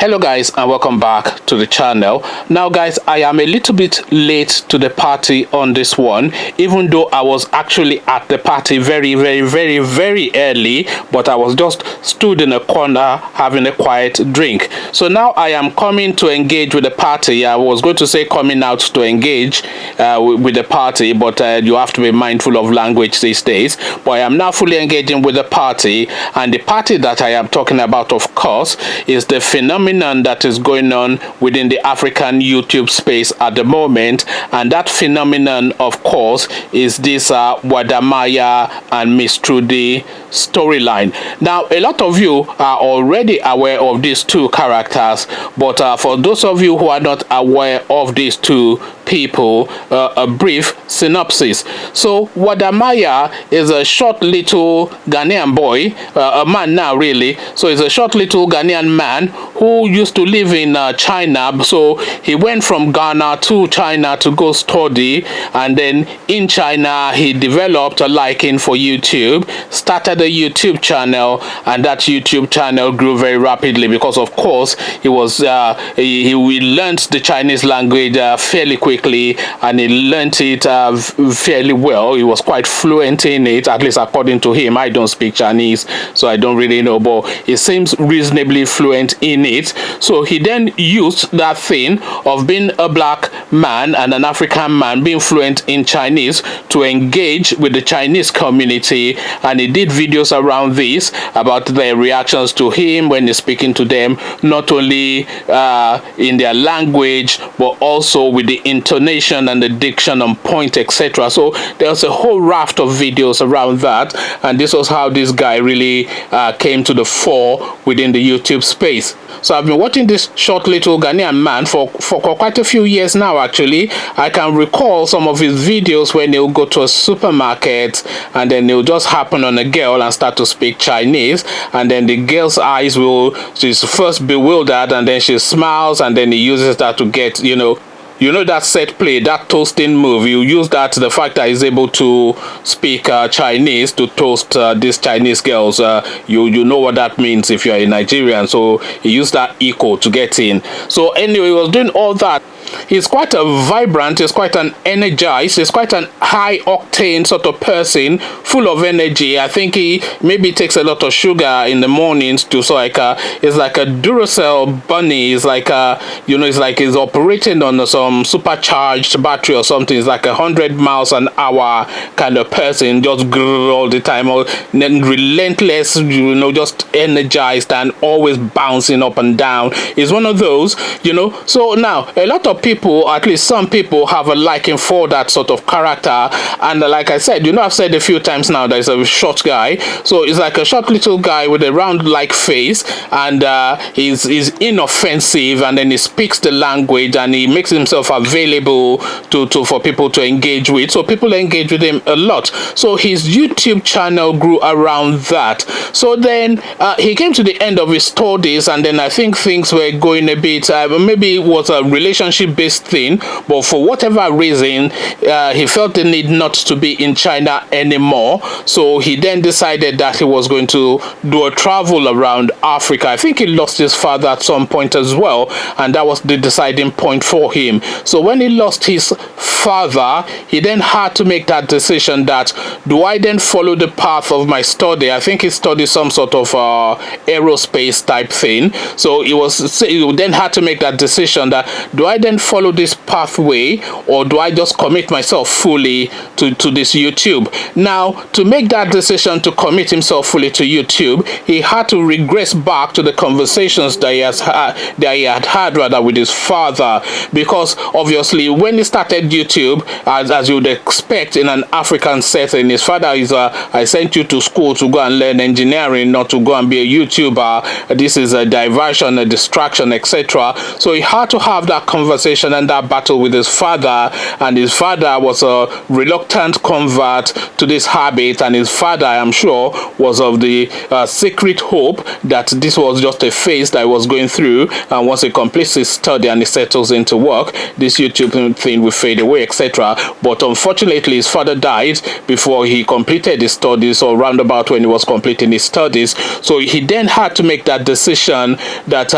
Hello guys, and welcome back to the channel. Now guys, I am a little bit late to the party on this one, even though I was actually at the party very early, but I was just stood in a corner having a quiet drink. So now I am coming to engage with the party. I was going to say coming out to engage with the party, but you have to be mindful of language these days. But I am now fully engaging with the party, and the party that I am talking about, of course, is the phenomenon that is going on within the African YouTube space at the moment, and that phenomenon, of course, is this Wada and Miss Trudy storyline. Now, a lot of you are already aware of these two characters, but for those of you who are not aware of these two people, a brief synopsis. So Wada is a short little Ghanaian boy, a man now really. So he's a short little Ghanaian man who used to live in China. So he went from Ghana to China to go study, and then in China he developed a liking for YouTube, started a YouTube channel, and that YouTube channel grew very rapidly because, of course, he learned the Chinese language fairly quickly, and he learned it fairly well. He was quite fluent in it, at least according to him. I don't speak Chinese, so I don't really know, but he seems reasonably fluent in it. So he then used that thing of being a black man and an African man being fluent in Chinese to engage with the Chinese community, and he did videos around this about their reactions to him when he's speaking to them, not only in their language but also with the intonation and the diction on point, etc. So there's a whole raft of videos around that, and this was how this guy really came to the fore within the YouTube space. So I've been watching this short little Ghanaian man for quite a few years now. Actually, I can recall some of his videos when he'll go to a supermarket and then he'll just happen on a girl and start to speak Chinese, and then the girl's eyes she's first bewildered, and then she smiles, and then he uses that to get, you know that set play, that toasting move. You use that, the fact that he's able to speak Chinese, to toast these Chinese girls. You know what that means if you're a Nigerian. So he used that echo to get in. So anyway, he was doing all that. He's quite a vibrant, he's quite an energized, he's quite an high octane sort of person, full of energy. I think he maybe takes a lot of sugar in the mornings to, so like it's like a Duracell bunny. It's like it's like he's operating on some supercharged battery or something. It's like 100 miles an hour kind of person, just all the time, relentless, just energized and always bouncing up and down. He's one of those, So now a lot of people, at least some people, have a liking for that sort of character, and like I said, I've said a few times now that he's a short guy. So he's like a short little guy with a round like face, and he's inoffensive, and then he speaks the language, and he makes himself available for people to engage with. So people engage with him a lot. So his YouTube channel grew around that. So then he came to the end of his studies, and then I think things were going a bit maybe it was a relationship based thing, but for whatever reason he felt the need not to be in China anymore. So he then decided that he was going to do a travel around Africa. I think he lost his father at some point as well, and that was the deciding point for him. So when he lost his father, he then had to make that decision that, do I then follow the path of my study? I think he studied some sort of aerospace type thing. So he then had to make that decision that, do I then follow this pathway, or do I just commit myself fully to this YouTube? Now, to make that decision to commit himself fully to YouTube, he had to regress back to the conversations that he had had with his father, because obviously when he started YouTube, as you would expect in an African setting, his father is I sent you to school to go and learn engineering, not to go and be a YouTuber. This is a diversion, a distraction, etc. So he had to have that conversation conversation and that battle with his father, and his father was a reluctant convert to this habit, and his father, I am sure, was of the secret hope that this was just a phase that he was going through, and once he completes his study and he settles into work, this YouTube thing will fade away, etc. But unfortunately, his father died before he completed his studies, or roundabout when he was completing his studies. So he then had to make that decision that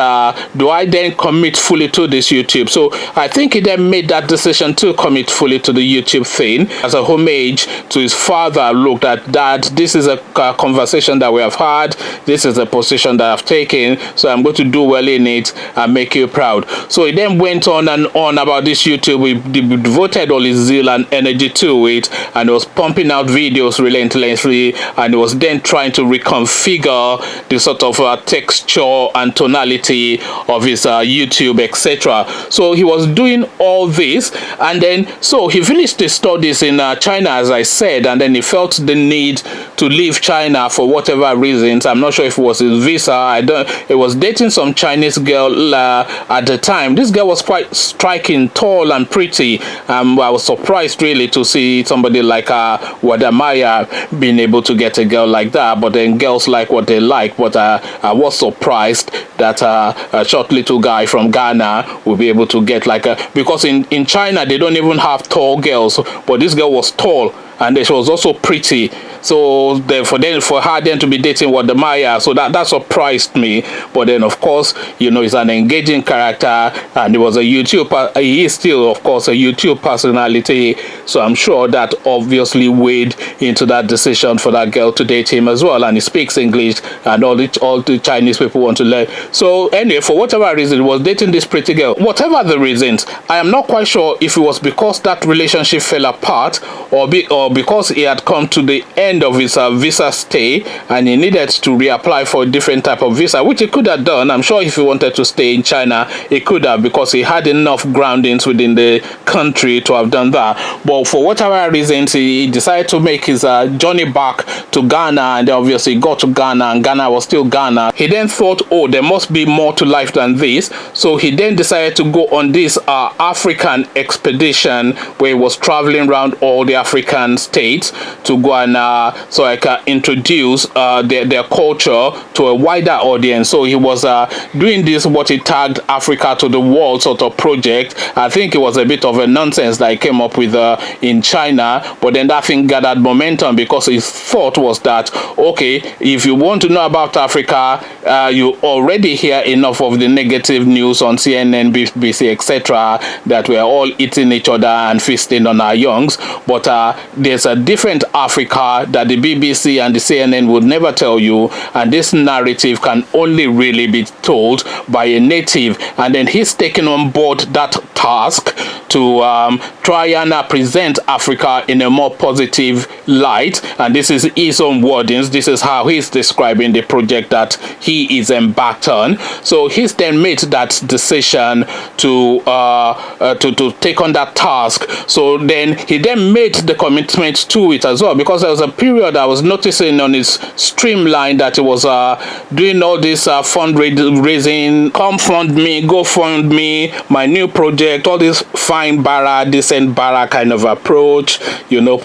do I then commit fully to this YouTube? So I think he then made that decision to commit fully to the YouTube thing as a homage to his father. Look, at Dad, this is a conversation that we have had, this is a position that I've taken, so I'm going to do well in it and make you proud. So he then went on and on about this YouTube. He devoted all his zeal and energy to it, and he was pumping out videos relentlessly, and he was then trying to reconfigure the sort of texture and tonality of his YouTube, etc. So he was doing all this, and then so he finished his studies in China, as I said, and then he felt the need to leave China for whatever reasons. I'm not sure if it was his visa. He was dating some Chinese girl at the time. This girl was quite striking, tall and pretty. I was surprised really to see somebody like Wada being able to get a girl like that. But then girls like what they like. But I was surprised that a short little guy from Ghana will be able to get like because in China they don't even have tall girls, but this girl was tall and she was also pretty. So for her then to be dating Wada, so that surprised me. But then of course, you know, he's an engaging character, and he was a YouTube. He is still, of course, a YouTube personality. So I'm sure that obviously weighed into that decision for that girl to date him as well. And he speaks English, and all the Chinese people want to learn. So anyway, for whatever reason, he was dating this pretty girl. Whatever the reasons, I am not quite sure if it was because that relationship fell apart, or because he had come to the end of his visa stay and he needed to reapply for a different type of visa, which he could have done. I'm sure if he wanted to stay in China, he could have, because he had enough groundings within the country to have done that. But for whatever reasons, he decided to make his journey back to Ghana, and obviously got to Ghana, and Ghana was still Ghana. He then thought, oh, there must be more to life than this. So he then decided to go on this African expedition where he was traveling around all the African states to go and so I can introduce their culture to a wider audience. So he was doing this, what he tagged Africa to the world sort of project. I think it was a bit of a nonsense that he came up with in China, but then that thing gathered momentum because his thought was that, okay, if you want to know about Africa, you already hear enough of the negative news on CNN, BBC, etc., that we're all eating each other and feasting on our youngs. But there's a different Africa that the BBC and the CNN would never tell you, and this narrative can only really be told by a native. And then he's taken on board that task to try and present Africa in a more positive light, and this is his own wordings. This is how he's describing the project that he is embarked on. So he's then made that decision to take on that task. So then he then made the commitment to it as well, because there was a period I was noticing on his streamline that he was doing all this fundraising, come fund me, go fund me, my new project, all this fine bara, decent bara kind of approach, you know,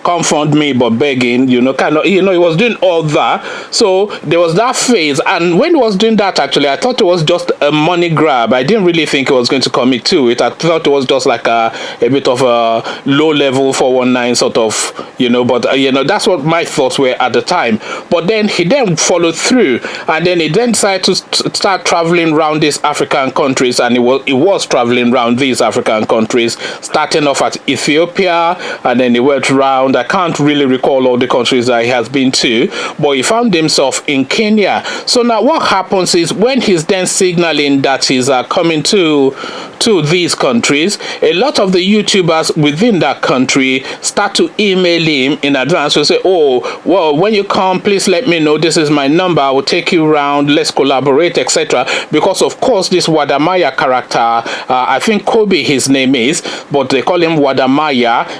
come fund me but begging, you know, kind of, you know, he was doing all that. So there was that phase, and when he was doing that, actually I thought it was just a money grab. I didn't really think he was going to commit to it. I thought it was just like a bit of a low level 419 sort of, you know, but you know, that's what my thoughts were at the time. But then he then followed through, and then he then decided to start traveling around these African countries, and he was traveling around these African countries, starting off at Ethiopia, and then he went around, I can't really recall all the countries that he has been to, but he found himself in Kenya. So now what happens is, when he's then signaling that he's coming to to these countries, a lot of the YouTubers within that country start to email him in advance to say, oh, well, when you come, please let me know. This is my number. I will take you around. Let's collaborate, etc. Because, of course, this Wada character, I think Kobe his name is, but they call him Wada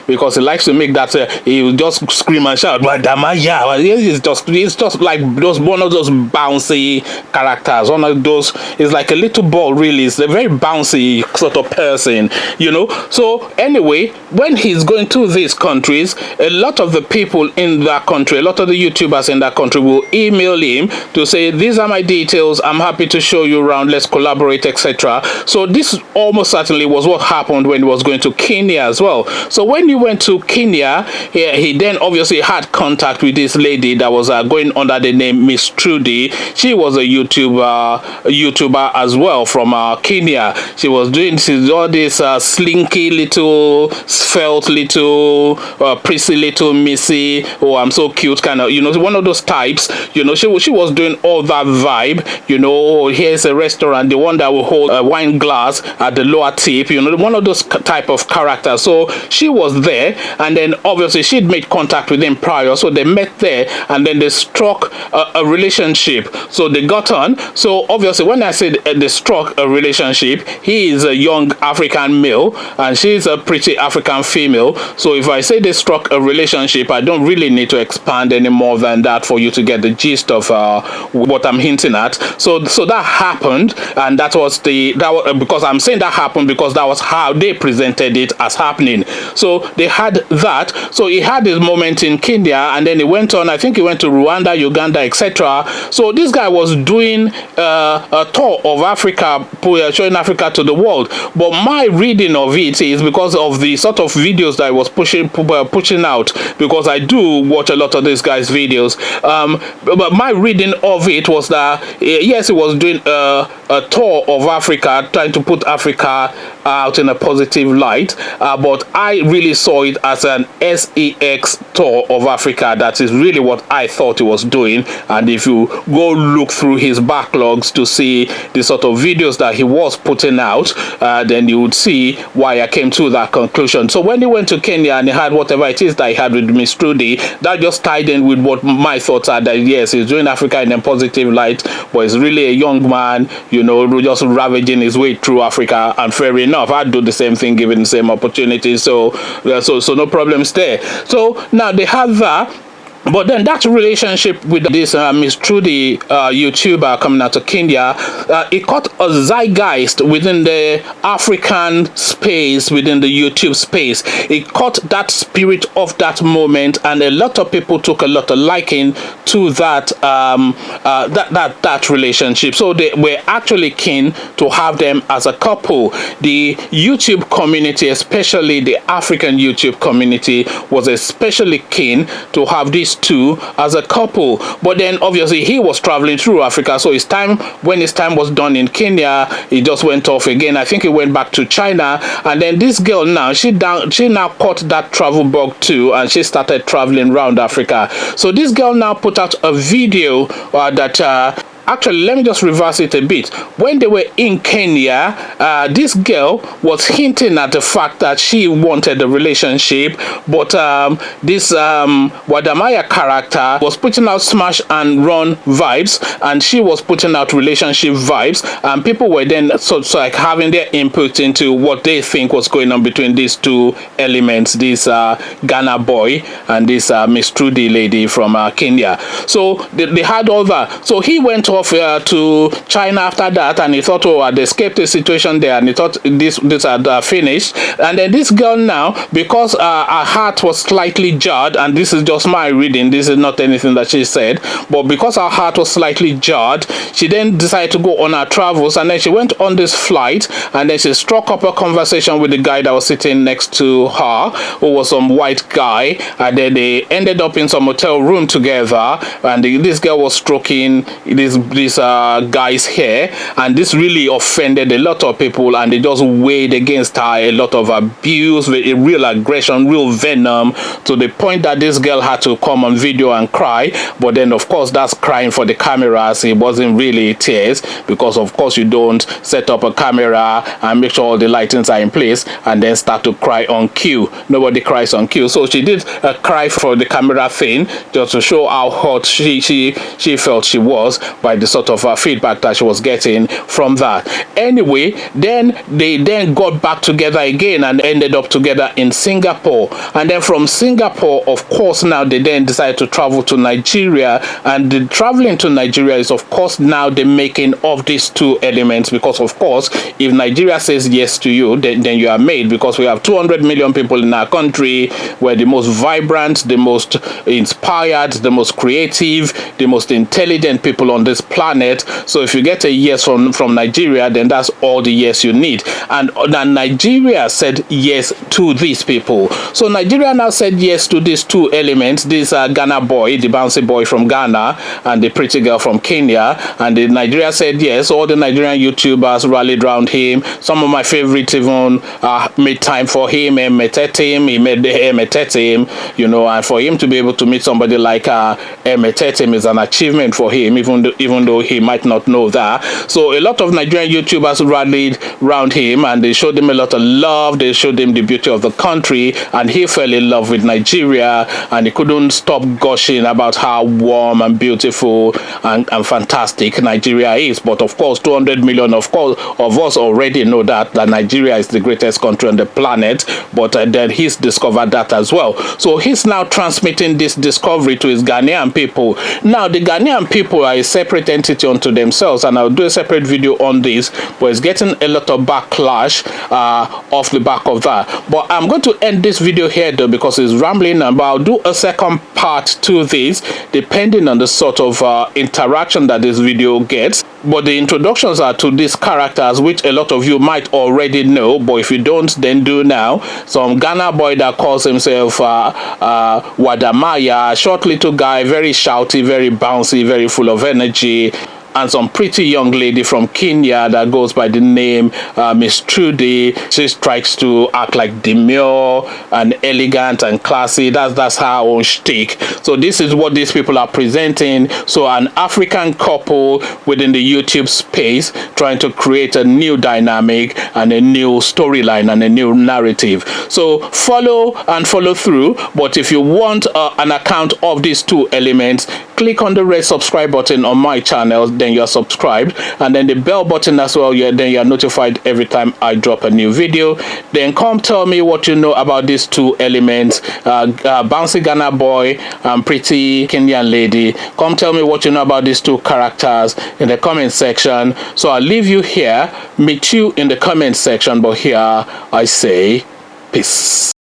because he likes to make that, he will just scream and shout, Wada It's just like one of those bouncy characters. One of those, is like a little ball, really. It's a very bouncy sort of person, you know. So anyway, when he's going to these countries, a lot of the people in that country, a lot of the YouTubers in that country will email him to say, these are my details, I'm happy to show you around, let's collaborate, etc. So this almost certainly was what happened when he was going to Kenya as well. So when he went to Kenya, he then obviously had contact with this lady that was going under the name Miss Trudy. She was a YouTuber as well from Kenya. She was doing all this slinky little, svelte little, prissy little missy, oh I'm so cute kind of, you know, one of those types, you know. She was doing all that vibe, you know. Oh, here's a restaurant, the one that will hold a wine glass at the lower tip, you know, one of those type of characters. So she was there, and then obviously she'd made contact with him prior, so they met there, and then they struck a relationship. So they got on. So obviously when I said they struck a relationship, he is a young African male and she's a pretty African female. So if I say they struck a relationship, I don't really need to expand any more than that for you to get the gist of what I'm hinting at. So that happened, and because I'm saying that happened because that was how they presented it as happening. So they had that. So he had his moment in Kenya, and then he went on, I think he went to Rwanda, Uganda, etc. So this guy was doing a tour of Africa, showing Africa to the world. But my reading of it is because of the sort of videos that I was pushing out, because I do watch a lot of this guy's videos. But my reading of it was that yes, he was doing a tour of Africa, trying to put Africa out in a positive light, but I really saw it as an sex tour of Africa. That is really what I thought he was doing. And if you go look through his backlogs to see the sort of videos that he was putting out, then you would see why I came to that conclusion. So when he went to Kenya and he had whatever it is that he had with Miss Trudy, that just tied in with what my thoughts are, that yes, he's doing Africa in a positive light, but he's really a young man, you know, just ravaging his way through Africa. And fair enough, I'd do the same thing given the same opportunity. So no problems there. So now they have that. But then that relationship with this Miss Trudy YouTuber coming out of Kenya, it caught a zeitgeist within the African space, within the YouTube space. It caught that spirit of that moment, and a lot of people took a lot of liking to that that relationship. So they were actually keen to have them as a couple. The YouTube community, especially the African YouTube community, was especially keen to have these two as a couple. But then obviously he was traveling through Africa, so when his time was done in Kenya, he just went off again. I think he went back to China, and then this girl now, she now caught that travel bug too, and she started traveling around Africa. So this girl now put out a video that actually, let me just reverse it a bit. When they were in Kenya, this girl was hinting at the fact that she wanted a relationship, but this Wadamaya character was putting out smash and run vibes, and she was putting out relationship vibes, and people were then so like having their input into what they think was going on between these two elements, this Ghana boy and this Miss Trudy lady from Kenya. So they had all that. So he went off to China after that, and he thought, oh, I'd escaped the situation there, and he thought this had finished. And then this girl now, because her heart was slightly jarred, and this is just my reading, this is not anything that she said, but because her heart was slightly jarred, she then decided to go on her travels, and then she went on this flight, and then she struck up a conversation with the guy that was sitting next to her, who was some white guy, and then they ended up in some hotel room together, and this girl was stroking this guy's hair, and this really offended a lot of people, and they just weighed against her a lot of abuse, a real aggression, real venom, to the point that this girl had to come on video and cry. But then of course that's crying for the cameras. It wasn't really tears, because of course you don't set up a camera and make sure all the lightings are in place and then start to cry on cue. Nobody cries on cue. So she did a cry for the camera thing, just to show how hot she felt she was by the sort of feedback that she was getting from that. Anyway, then they got back together again and ended up together in Singapore. And then from Singapore, of course, now they then decided to travel to Nigeria. And the traveling to Nigeria is, of course, now the making of these two elements, because of course if Nigeria says yes to you, then you are made, because we have 200 million people in our country. We're the most vibrant, the most inspired, the most creative, the most intelligent people on this planet. So if you get a yes from Nigeria, then that's all the yes you need. And Nigeria said yes to these people. So Nigeria now said yes to these two elements, this Ghana boy, the bouncy boy from Ghana, and the pretty girl from Kenya. And Nigeria said yes. All the Nigerian YouTubers rallied around him. Some of my favorites even made time for him and he made him, you know. And for him to be able to meet somebody like Emetetim is an achievement for him, even though he might not know that. So a lot of Nigerian YouTubers rallied around him, and they showed him a lot of love. They showed him the beauty of the country, and he fell in love with Nigeria, and he couldn't stop gushing about how warm and beautiful and fantastic Nigeria is. But of course 200 million of us already know that Nigeria is the greatest country on the planet. But then he's discovered that as well. So he's now transmitting this discovery to his Ghanaian people. Now the Ghanaian people are a separate entity unto themselves, and I'll do a separate video on this, but it's getting a lot of backlash off the back of that. But I'm going to end this video here though, because it's rambling, but I'll do a second part to this depending on the sort of interaction that this video gets. But the introductions are to these characters, which a lot of you might already know, but if you don't, then do now. Some Ghana boy that calls himself Wada, short little guy, very shouty, very bouncy, very full of energy. And some pretty young lady from Kenya that goes by the name Miss Trudy. She tries to act like demure and elegant and classy. That's her own shtick. So this is what these people are presenting. So an African couple within the YouTube space trying to create a new dynamic and a new storyline and a new narrative. So follow through. But if you want an account of these two elements, click on the red subscribe button on my channel, then you're subscribed, and then the bell button as well, then you're notified every time I drop a new video. Then come tell me what you know about these two elements, bouncy Ghana boy and pretty Kenyan lady. Come tell me what you know about these two characters in the comment section. So I'll leave you here, meet you in the comment section, but here I say peace.